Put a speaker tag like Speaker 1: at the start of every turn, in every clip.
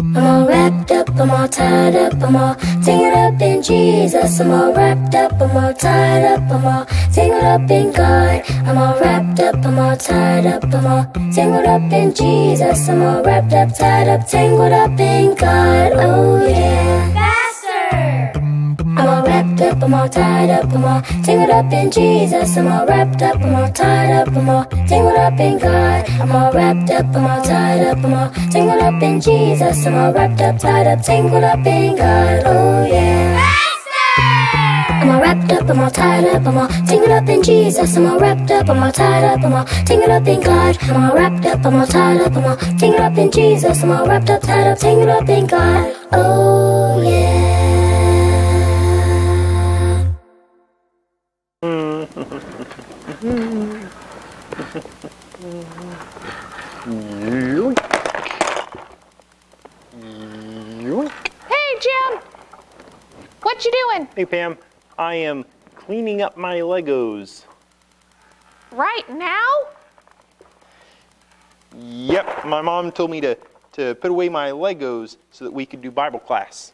Speaker 1: I'm all wrapped up, I'm all tied up, I'm all tangled up in Jesus. I'm all wrapped up, I'm all tied up, I'm all tangled up in God. I'm all wrapped up, I'm all tied up, I'm all tangled up in Jesus. I'm all wrapped up, tied up, tangled up in God. Oh yeah. Faster! I'm all wrapped up, I'm all tied up, I'm all tangled up in Jesus. I'm all wrapped up, I'm all tied up, I'm all tangled up in God. I'm all wrapped up, I'm all tied up, I'm all tangled up in Jesus. I'm all wrapped up, tied up, tangled up in God. Oh yeah. Faster! I'm all wrapped up, I'm all tied up, I'm all tangled up in Jesus. I'm all wrapped up, I'm all tied up, I'm all tangled up in God. I'm all wrapped up, I'm all tied up, I'm all tangled up in Jesus. I'm all wrapped up, tied up, tangled up in God. Oh yeah.
Speaker 2: Hey, Jim! What you doing?
Speaker 3: Hey, Pam. I am cleaning up my Legos.
Speaker 2: Right now?
Speaker 3: Yep, my mom told me to put away my Legos so that we could do Bible class.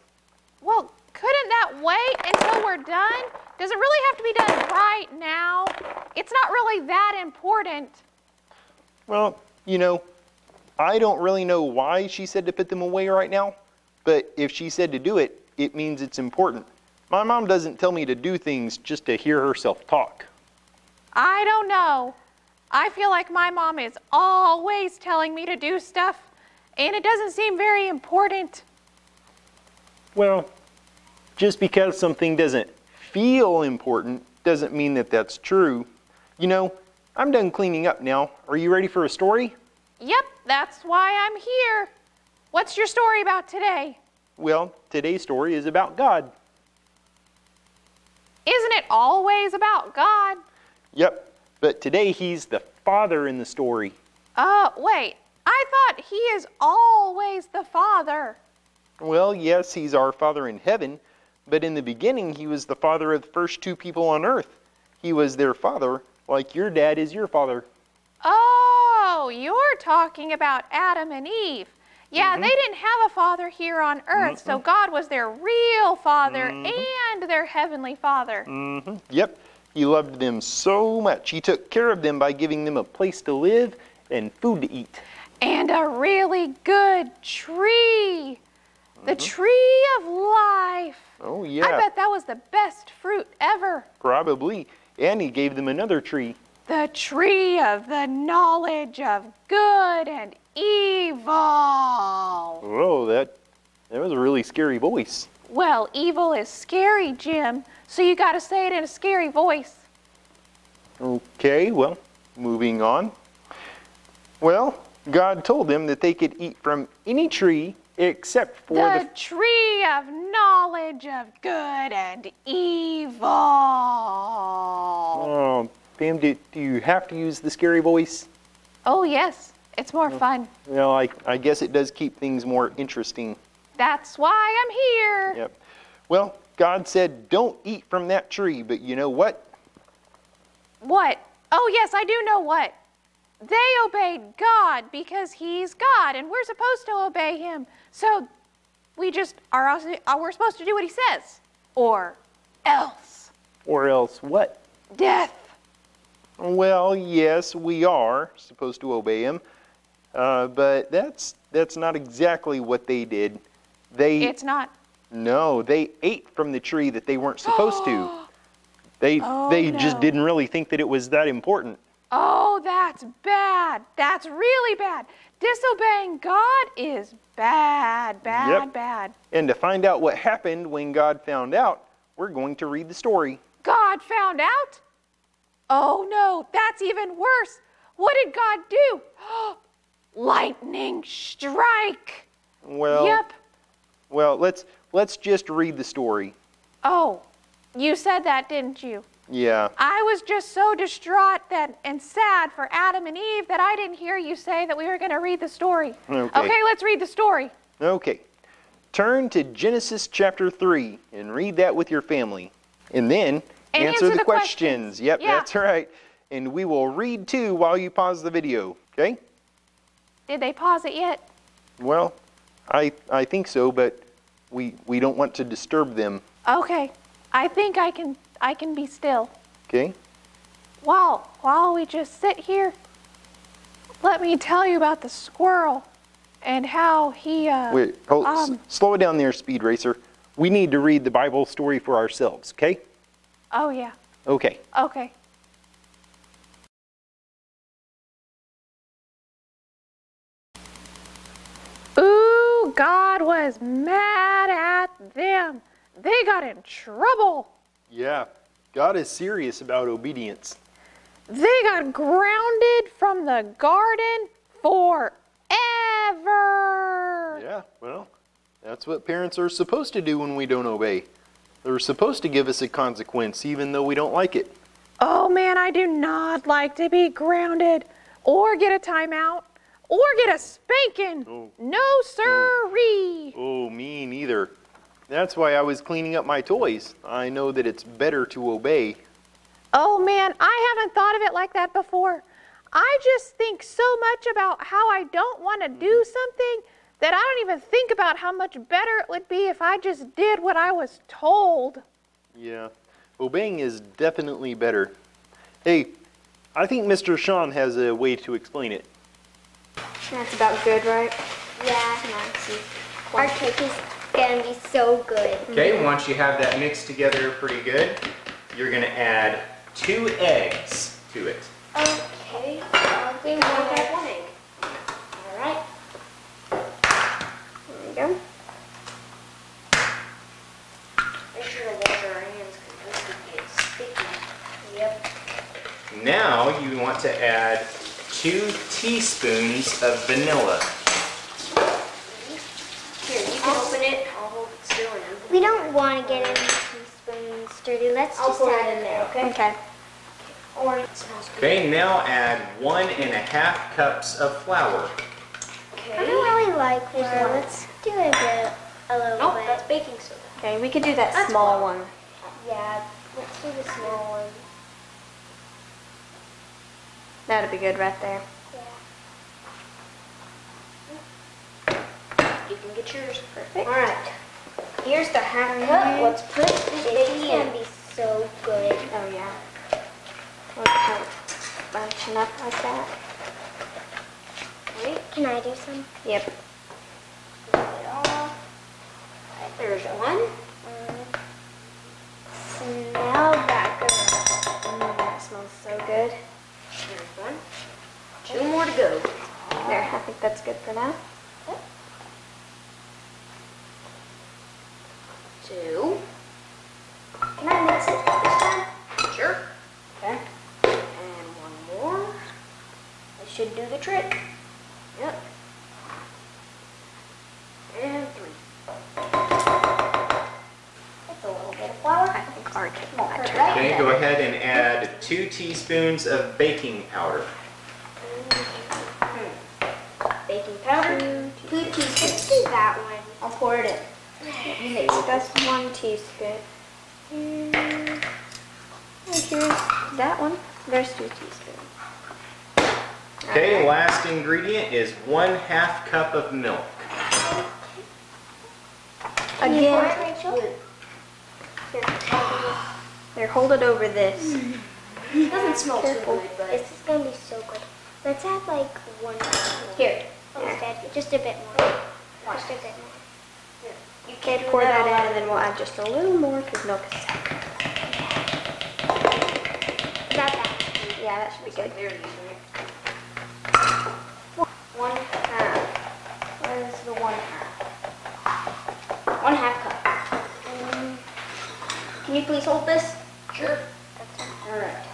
Speaker 2: Well, couldn't that wait until we're done? Does it really have to be done right now? It's not really that important.
Speaker 3: Well, you know, I don't really know why she said to put them away right now, but if she said to do it, it means it's important. My mom doesn't tell me to do things just to hear herself talk.
Speaker 2: I don't know. I feel like my mom is always telling me to do stuff, and it doesn't seem very important.
Speaker 3: Well, just because something doesn't feel important doesn't mean that that's true. You know, I'm done cleaning up now. Are you ready for a story?
Speaker 2: Yep, that's why I'm here. What's your story about today?
Speaker 3: Well, today's story is about God.
Speaker 2: Isn't it always about God?
Speaker 3: Yep, but today he's the Father in the story.
Speaker 2: Wait, I thought he is always the Father.
Speaker 3: Well, yes, he's our Father in heaven, but in the beginning he was the father of the first two people on earth. He was their father, like your dad is your father.
Speaker 2: Oh, you're talking about Adam and Eve. Yeah, they didn't have a father here on earth, so God was their real father and their heavenly father.
Speaker 3: Yep, he loved them so much. He took care of them by giving them a place to live and food to eat.
Speaker 2: And a really good tree. The tree of life.
Speaker 3: Oh, yeah.
Speaker 2: I bet that was the best fruit ever.
Speaker 3: Probably. And he gave them another tree.
Speaker 2: The tree of the knowledge of good and evil.
Speaker 3: Oh, that was a really scary voice.
Speaker 2: Well, evil is scary, Jim, so you got to say it in a scary voice.
Speaker 3: Okay, well, moving on. Well, God told them that they could eat from any tree except for
Speaker 2: the tree of knowledge of good and evil.
Speaker 3: Oh, Pam, do you have to use the scary voice?
Speaker 2: Oh, yes. It's more fun.
Speaker 3: Well, I guess it does keep things more interesting.
Speaker 2: That's why I'm here.
Speaker 3: Yep. Well, God said, don't eat from that tree, but you know what?
Speaker 2: What? Oh, yes, I do know what. They obeyed God because he's God, and we're supposed to obey him. So we just we're supposed to do what he says. Or else.
Speaker 3: Or else what?
Speaker 2: Death.
Speaker 3: Well, yes, we are supposed to obey him. But that's not exactly what they did.
Speaker 2: It's not?
Speaker 3: No, they ate from the tree that they weren't supposed to. They just didn't really think that it was that important.
Speaker 2: Oh, that's bad. That's really bad. Disobeying God is bad, bad, bad.
Speaker 3: And to find out what happened when God found out, we're going to read the story.
Speaker 2: God found out? Oh no, that's even worse. What did God do? Lightning strike.
Speaker 3: Well,
Speaker 2: yep.
Speaker 3: Well, let's just read the story.
Speaker 2: Oh, you said that, didn't you?
Speaker 3: Yeah.
Speaker 2: I was just so distraught and sad for Adam and Eve that I didn't hear you say that we were going to read the story. Okay, let's read the story.
Speaker 3: Okay. Turn to Genesis chapter 3 and read that with your family. And then answer the questions. Yep, yeah. That's right. And we will read too while you pause the video, okay?
Speaker 2: Did they pause it yet?
Speaker 3: Well, I think so, but we don't want to disturb them.
Speaker 2: Okay. I think I can be still.
Speaker 3: Okay?
Speaker 2: While we just sit here, let me tell you about the squirrel and how he
Speaker 3: Wait, slow it down there, Speed Racer. We need to read the Bible story for ourselves, okay?
Speaker 2: Oh yeah.
Speaker 3: Okay.
Speaker 2: Okay. Ooh, God was mad at them. They got in trouble.
Speaker 3: Yeah, God is serious about obedience.
Speaker 2: They got grounded from the garden forever.
Speaker 3: Yeah, well, that's what parents are supposed to do when we don't obey. They're supposed to give us a consequence even though we don't like it.
Speaker 2: Oh man, I do not like to be grounded or get a timeout or get a spanking.
Speaker 3: Oh.
Speaker 2: No sirree.
Speaker 3: Oh, me neither. That's why I was cleaning up my toys. I know that it's better to obey.
Speaker 2: Oh man, I haven't thought of it like that before. I just think so much about how I don't want to do something that I don't even think about how much better it would be if I just did what I was told.
Speaker 3: Yeah, obeying is definitely better. Hey, I think Mr. Sean has a way to explain it.
Speaker 4: That's about good, right?
Speaker 1: Yeah.
Speaker 4: Come on, see.
Speaker 1: Our cake is gonna be so good.
Speaker 5: Okay, once you have that mixed together pretty good, you're going to add 2 eggs to it.
Speaker 1: Okay.
Speaker 4: We want that 1 egg. All right. There you go. Make sure to wash our hands because this could get sticky. Yep.
Speaker 5: Now you want to add 2 teaspoons of vanilla.
Speaker 4: Here, you can open it. I'll hold it still and open
Speaker 1: We don't want to get any teaspoons dirty. Let's
Speaker 4: I'll
Speaker 1: just
Speaker 4: pour
Speaker 1: add
Speaker 4: it in there, okay?
Speaker 1: Okay.
Speaker 4: Or it smells good.
Speaker 5: Okay, now add 1½ cups of flour.
Speaker 1: I don't really like flour. Let's do it a little
Speaker 4: Nope,
Speaker 1: bit.
Speaker 4: that's baking soda.
Speaker 6: Okay, we could do that
Speaker 4: That's
Speaker 6: small
Speaker 4: fine.
Speaker 6: one.
Speaker 1: Yeah, let's do the small one.
Speaker 6: That'd be good right there.
Speaker 4: You can get yours.
Speaker 6: Perfect.
Speaker 4: All right.
Speaker 1: Here's the half cup. Let's put this in. Can be so good.
Speaker 6: Oh yeah. We'll kind of bunching up like that.
Speaker 1: Wait, can I do some?
Speaker 6: Yep.
Speaker 4: There's 1.
Speaker 1: Smell that good.
Speaker 6: That smells so good.
Speaker 4: There's 1. 2 more to go.
Speaker 6: There, I think that's good for now.
Speaker 4: 2.
Speaker 1: Can I mix it this time?
Speaker 4: Sure. Okay. And 1 more. This should do the trick. Yep. And 3.
Speaker 1: That's a little bit of flour.
Speaker 6: I think our cake
Speaker 1: Won't
Speaker 6: might
Speaker 1: hurt,
Speaker 6: turn
Speaker 1: right?
Speaker 6: out.
Speaker 5: Okay, go ahead and add 2 teaspoons of baking powder.
Speaker 4: Baking powder.
Speaker 1: 2 teaspoons. Let's do that one.
Speaker 4: I'll pour it in.
Speaker 6: You mix that's 1 teaspoon. And here's that one. There's 2 teaspoons.
Speaker 5: Okay, last ingredient is 1/2 cup of milk.
Speaker 1: Can you pour
Speaker 6: Again,
Speaker 1: it, Rachel?
Speaker 6: there, hold it over this.
Speaker 4: It doesn't smell too good, but
Speaker 1: This is gonna be so good. Let's add like 1
Speaker 4: here.
Speaker 1: instead. Just a bit more. Just a bit more.
Speaker 4: You
Speaker 6: Okay, pour that in and then we'll add just a little more because milk is so good.
Speaker 1: About that.
Speaker 6: Yeah, that should be good.
Speaker 4: They're using it.
Speaker 6: 1/2.
Speaker 4: Where's the 1/2? 1/2 cup. Can you please hold this? Sure. All right.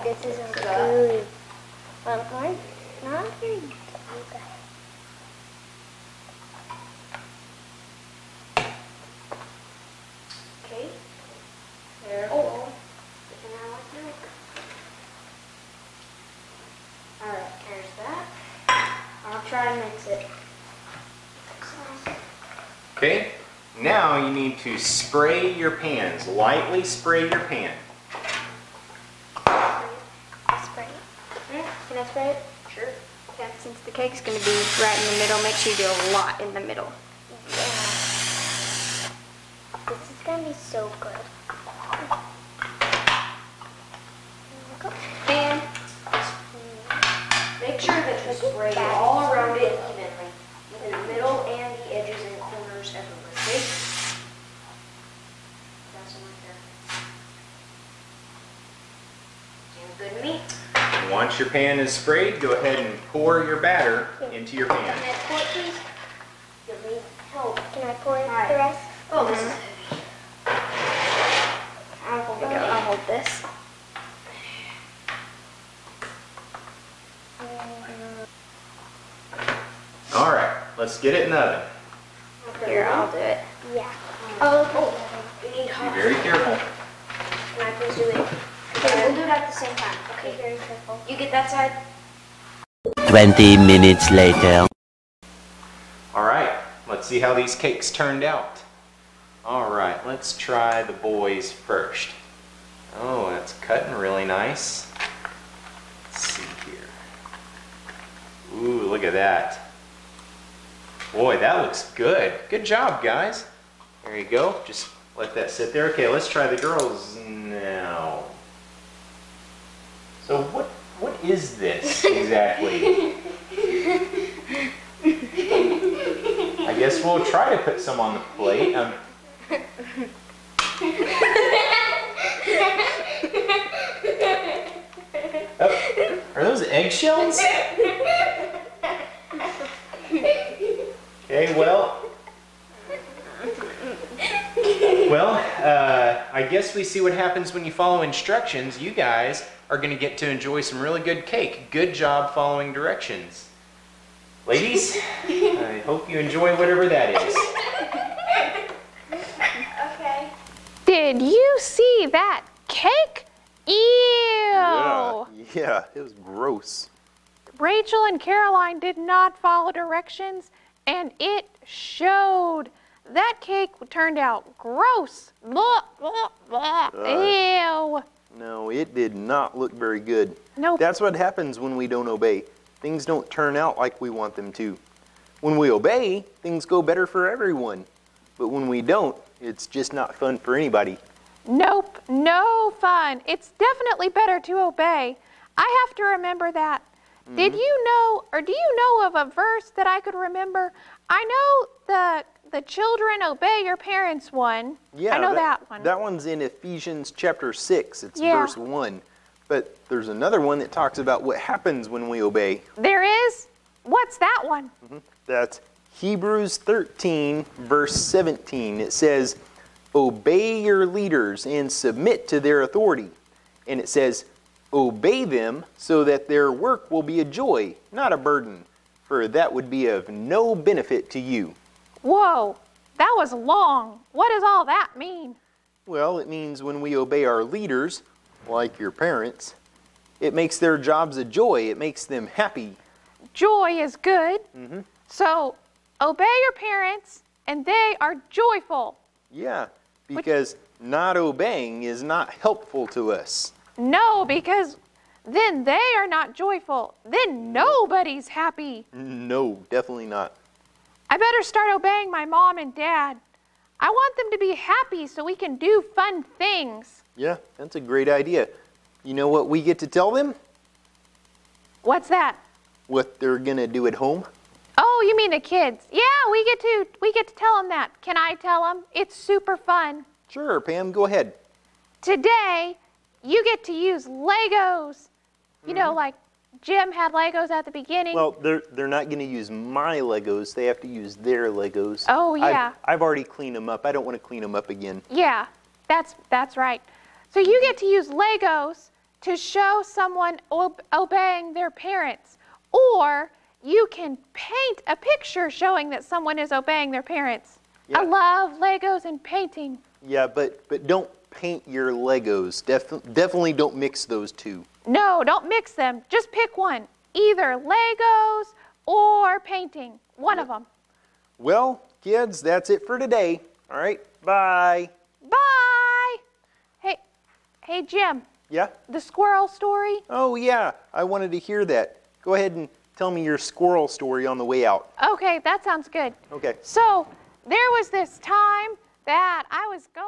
Speaker 1: This is
Speaker 4: Good.
Speaker 1: good. Well, not very good.
Speaker 4: Okay. Careful. Looking out like milk. All right. There's that. I'll try and mix it.
Speaker 5: Okay, now you need to spray your pans. Lightly spray your pan.
Speaker 1: Spray it. Can I spray it?
Speaker 4: Sure.
Speaker 6: Yeah, since the cake's gonna be right in the middle, make sure you do a lot in the middle.
Speaker 4: Yeah. This is gonna be so good.
Speaker 6: And make sure that you spray it all around it evenly, in the middle and the edges and corners everywhere, okay? That's one there. Sounds good to me.
Speaker 5: Once your pan is sprayed, go ahead and pour your batter into your pan.
Speaker 6: Can I pour it, please?
Speaker 4: You'll need help. Can I pour it
Speaker 6: Alright.
Speaker 4: the rest?
Speaker 6: Oh, this is heavy. I'll hold this.
Speaker 5: All right, let's get it in the oven.
Speaker 6: Here, I'll do it.
Speaker 4: Yeah.
Speaker 6: Oh, we need
Speaker 5: Be
Speaker 6: hot.
Speaker 5: very careful.
Speaker 6: Can I please do it? Okay, we'll do it at the same time.
Speaker 4: Be
Speaker 6: Okay,
Speaker 4: very careful.
Speaker 6: you get that side.
Speaker 7: 20 minutes later.
Speaker 5: All right, let's see how these cakes turned out. All right, let's try the boys first. Oh, that's cutting really nice. Let's see here. Ooh, look at that. Boy, that looks good. Good job, guys. There you go. Just let that sit there. Okay, let's try the girls now. So what is this exactly? I guess we'll try to put some on the plate. Oh, are those eggshells? Okay, I guess we see what happens when you follow instructions. You guys are going to get to enjoy some really good cake. Good job following directions. Ladies, I hope you enjoy whatever that is.
Speaker 6: Okay.
Speaker 2: Did you see that cake? Ew!
Speaker 3: Yeah, it was gross.
Speaker 2: Rachel and Caroline did not follow directions, and it showed. That cake turned out gross. Blah, blah, blah. Ew.
Speaker 3: No, it did not look very good.
Speaker 2: Nope.
Speaker 3: That's what happens when we don't obey. Things don't turn out like we want them to. When we obey, things go better for everyone. But when we don't, it's just not fun for anybody.
Speaker 2: Nope, no fun. It's definitely better to obey. I have to remember that. Did you know, or do you know of a verse that I could remember? I know the children obey your parents one.
Speaker 3: Yeah,
Speaker 2: I know that one.
Speaker 3: That one's in Ephesians chapter 6. It's
Speaker 2: Yeah.
Speaker 3: verse 1. But there's another one that talks about what happens when we obey.
Speaker 2: There is? What's that one?
Speaker 3: That's Hebrews 13, verse 17. It says, obey your leaders and submit to their authority. And it says, obey them so that their work will be a joy, not a burden, for that would be of no benefit to you.
Speaker 2: Whoa, that was long. What does all that mean?
Speaker 3: Well, it means when we obey our leaders, like your parents, it makes their jobs a joy. It makes them happy.
Speaker 2: Joy is good. So obey your parents, and they are joyful.
Speaker 3: Yeah, because not obeying is not helpful to us.
Speaker 2: No, because then they are not joyful. Then nobody's happy.
Speaker 3: No, definitely not.
Speaker 2: I better start obeying my mom and dad. I want them to be happy so we can do fun things.
Speaker 3: Yeah, that's a great idea. You know what we get to tell them?
Speaker 2: What's that?
Speaker 3: What they're going to do at home?
Speaker 2: Oh, you mean the kids? Yeah, we get to tell them that. Can I tell them? It's super fun.
Speaker 3: Sure, Pam, go ahead.
Speaker 2: Today, you get to use Legos. You know, like Jim had Legos at the beginning.
Speaker 3: Well, they're not going to use my Legos. They have to use their Legos.
Speaker 2: Oh, yeah.
Speaker 3: I've already cleaned them up. I don't want to clean them up again.
Speaker 2: Yeah, that's right. So you get to use Legos to show someone obeying their parents. Or you can paint a picture showing that someone is obeying their parents.
Speaker 3: Yeah.
Speaker 2: I love Legos and painting.
Speaker 3: Yeah, but don't paint your Legos. Definitely don't mix those two.
Speaker 2: No, don't mix them. Just pick one. Either Legos or painting. One of them.
Speaker 3: Well, kids, that's it for today. All right, bye.
Speaker 2: Bye. Hey, Jim.
Speaker 3: Yeah?
Speaker 2: The squirrel story?
Speaker 3: Oh, yeah, I wanted to hear that. Go ahead and tell me your squirrel story on the way out.
Speaker 2: Okay, that sounds good.
Speaker 3: Okay.
Speaker 2: So there was this time that I was going